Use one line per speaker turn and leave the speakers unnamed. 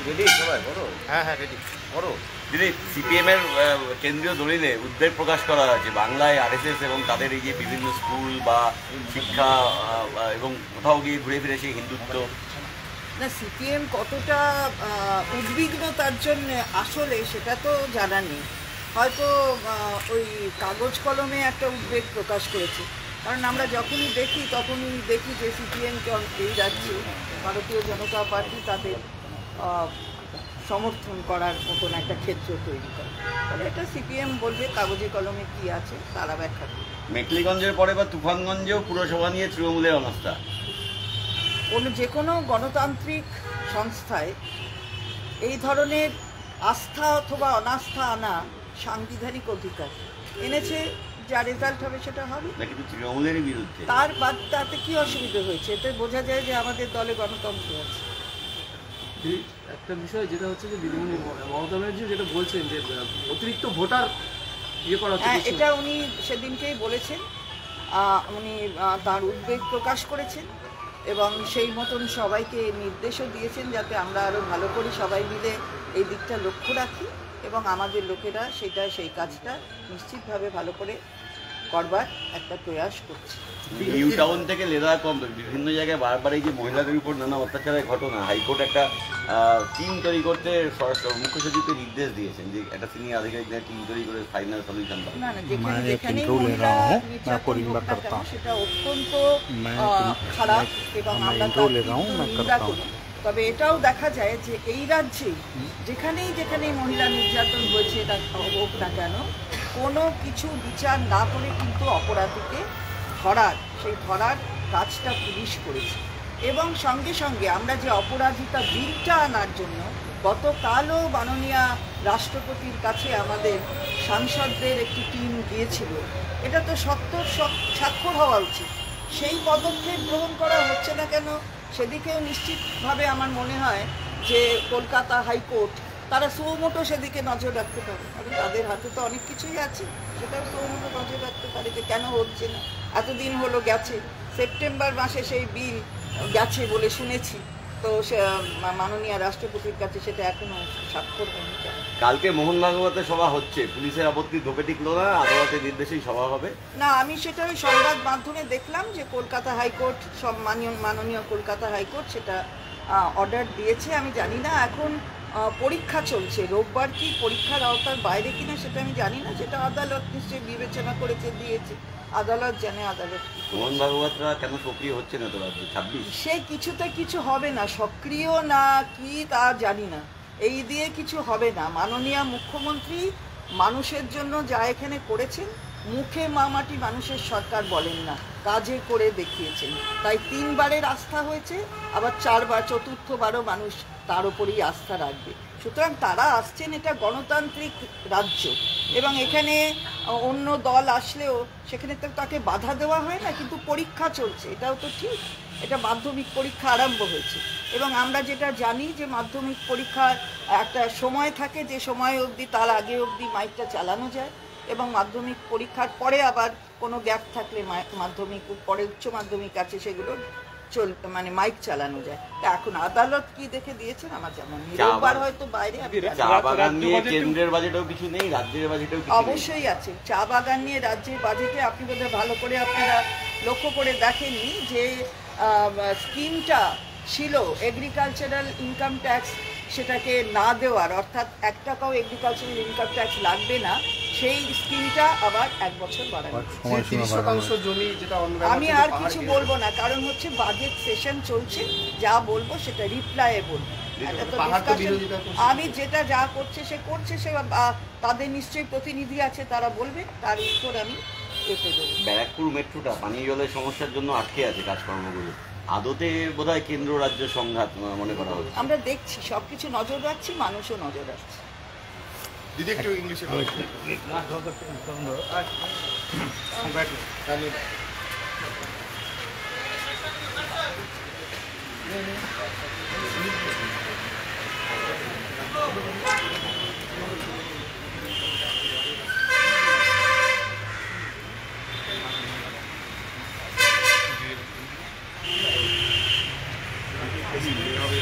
Ready সবাই বলো? হ্যাঁ রেডি বলো। দিদি, সিপিএম এর কেন্দ্রীয় দলিলে উদ্বেগ প্রকাশ করা হয়েছে বাংলায় আরএসএস এবং তাদের এই যে বিভিন্ন স্কুল বা শিক্ষা এবং কোথাও গিয়ে ঘুরে ফিরে সেই হিন্দুত্ব।
না, সিপিএম কতটা উদ্বিগ্ন তার জন্য আসলে সেটা তো জানা নেই। হয়তো ওই কাগজ কলমে একটা উদ্বেগ প্রকাশ করেছে, কারণ আমরা যখনই দেখি যে সিপিএমকে এই রাজ্যে ভারতীয় জনতা পার্টি তাদের সমর্থন করার মতন একটা ক্ষেত্র তৈরি করে। ফলে এটা সিপিএম বলবে কাগজে কলমে কি আছে তারা ব্যাখ্যা করবে।
মেখলিগঞ্জের পরে বা তুফানগঞ্জেও পুরসভা নিয়ে তৃণমূলের অবস্থা।
যে কোনো গণতান্ত্রিক সংস্থায় এই ধরনের আস্থা অথবা অনাস্থা আনা সাংবিধানিক অধিকার এনেছে, যা রেজাল্ট হবে সেটা হবে।
তৃণমূলের বিরুদ্ধে
তার বাদ তাতে কি অসুবিধা হয়েছে? এতে বোঝা যায় যে আমাদের দলে গণতন্ত্র আছে।
একটা বিষয় যেটা হচ্ছে যে দিদিমণি মমতা ব্যানার্জি যেটা বলছেন যে অতিরিক্ত ভোটার ইয়ে করা হচ্ছে,
এটা উনি সেদিনকেই বলেছেন। উনি তার উদ্বেগ প্রকাশ করেছেন এবং সেই মতন সবাইকে নির্দেশও দিয়েছেন যাতে আমরা আরও ভালো করে সবাই মিলে এই দিকটা লক্ষ্য রাখি এবং আমাদের লোকেরা সেই কাজটা নিশ্চিতভাবে ভালো করে করবার একটা প্রয়াস করছে।
নিউ টাউন থেকে লেদার কম বিভিন্ন জায়গায় বারবার এই যে মহিলাদের উপর নানা অত্যাচারের ঘটনা, হাইকোর্ট একটা টিম তৈরি করতে মুখ্য সচিবকে নির্দেশ দিয়েছেন যে একটা সিনিয়র আধিকারিকদের টিম তৈরি করে ফাইনাল সলিউশন পাবে।
না, যেখানেই সেটা অত্যন্ত খারাপ এবং আমরা নিন্দা করি। তবে এটাও দেখা যায় যে এই রাজ্যে যেখানেই মহিলা নির্যাতন হয়েছে এটা হোক না কেন, কোনো কিছু বিচার না করে কিন্তু অপরাধীকে ধরার কাজটা পুলিশ করেছে। এবং সঙ্গে সঙ্গে আমরা যে অপরাধিতা বিলটা আনার জন্য গতকালও মাননীয় রাষ্ট্রপতির কাছে আমাদের সাংসদদের একটি টিম গিয়েছিল, এটা তো স্বাক্ষর হওয়া উচিত। সেই পদক্ষেপ গ্রহণ করা হচ্ছে না কেন সেদিকেও নিশ্চিতভাবে আমার মনে হয় যে কলকাতা হাইকোর্ট তারা সুমোটো সেদিকে নজর রাখতে পারে। কারণ তাদের হাতে তো অনেক কিছুই আছে, সেটাও সুমোটো নজর রাখতে পারে যে কেন হচ্ছে না। এতদিন হলো গেছে, সেপ্টেম্বর মাসে সেই বিল গেছে বলে শুনেছি, তো মাননীয় রাষ্ট্রপতির কাছে সেটা এখনো স্বাক্ষর হয়নি।
কালকে মোহন ভাগবতের সভা হচ্ছে, পুলিশের আপত্তি ধোপে টিকলো না, আদালতের নির্দেশেই সভা হবে
না। আমি সেটা ওই সংবাদ মাধ্যমে দেখলাম যে কলকাতা হাইকোর্ট মাননীয় কলকাতা হাইকোর্ট সেটা অর্ডার দিয়েছে। আমি জানি না, এখন পরীক্ষা চলছে, রোববার কি পরীক্ষার আওতার বাইরে কিনা সেটা আমি জানি না। সেটা আদালত নিশ্চয়ই বিবেচনা করেছে, দিয়েছে, আদালত জানে। আদালত
মোহন ভাগবতরা কেন সক্রিয় হচ্ছে না তো 26
সে কিছুতে কিছু হবে না, সক্রিয় না কি তা জানি না, এই দিয়ে কিছু হবে না। মাননীয় মুখ্যমন্ত্রী মানুষের জন্য যা এখানে করেছেন, মুখে মামাটি মানুষের সরকার বলেন না, কাজে করে দেখিয়েছেন। তাই 3 বারের আস্থা হয়েছে, আবার 4 বার, চতুর্থবারও মানুষ তার উপরেই আস্থা রাখবে। সুতরাং তারা আসছেন, এটা গণতান্ত্রিক রাজ্য এবং এখানে অন্য দল আসলেও সেখানে তো তাকে বাধা দেওয়া হয় না, কিন্তু পরীক্ষা চলছে, এটাও তো ঠিক। এটা মাধ্যমিক পরীক্ষা আরম্ভ হয়েছে এবং আমরা যেটা জানি যে মাধ্যমিক পরীক্ষার একটা সময় থাকে, যে সময় অবধি তার আগে অবধি মাইকটা চালানো যায় এবং মাধ্যমিক পরীক্ষার পরে আবার কোনো গ্যাপ থাকলে মাধ্যমিক পরে উচ্চ মাধ্যমিক আছে সেগুলো মাইক চালানো যায়। তা এখন আদালত কি দেখে দিয়েছেন আমার জানা নেই, রোববার হয়তো বাইরে।
কেন্দ্রের বাজেটেও কিছু নেই, রাজ্যের বাজেটেও
অবশ্যই আছে। চা বাগান নিয়ে রাজ্যের বাজেটে আপনি বোধহয় ভালো করে আপনারা লক্ষ্য করে দেখেননি যে স্কিমটা ছিল এগ্রিকালচারাল ইনকাম ট্যাক্স সেটাকে না দেওয়ার, অর্থাৎ 1 টাকাও এগ্রিকালচারাল ইনকাম ট্যাক্স লাগবে না, সেই স্কিমটা আবার 1 বছর বাড়ানো। আমি আর কিছু বলবো না, কারণ হচ্ছে বাজেট সেশন চলছে, যা বলবো সেটা রিপ্লাইয়ে বলবো। আমি যা করছে সে তাদের নিশ্চয়ই প্রতিনিধি আছে, তারা বলবে, তার উত্তর আমি পেতে দেবো।
ব্যারাকপুর মেট্রোটা পানীয় জলের সমস্যার জন্য আটকে আছে কাজকর্মগুলো, আদতে বোধহয় কেন্দ্র রাজ্য সংঘাত মনে করা হচ্ছে।
আমরা দেখছি, সবকিছু নজর রাখছি, মানুষও নজর রাখছে।
দিদি একটু ইংলিশে হবে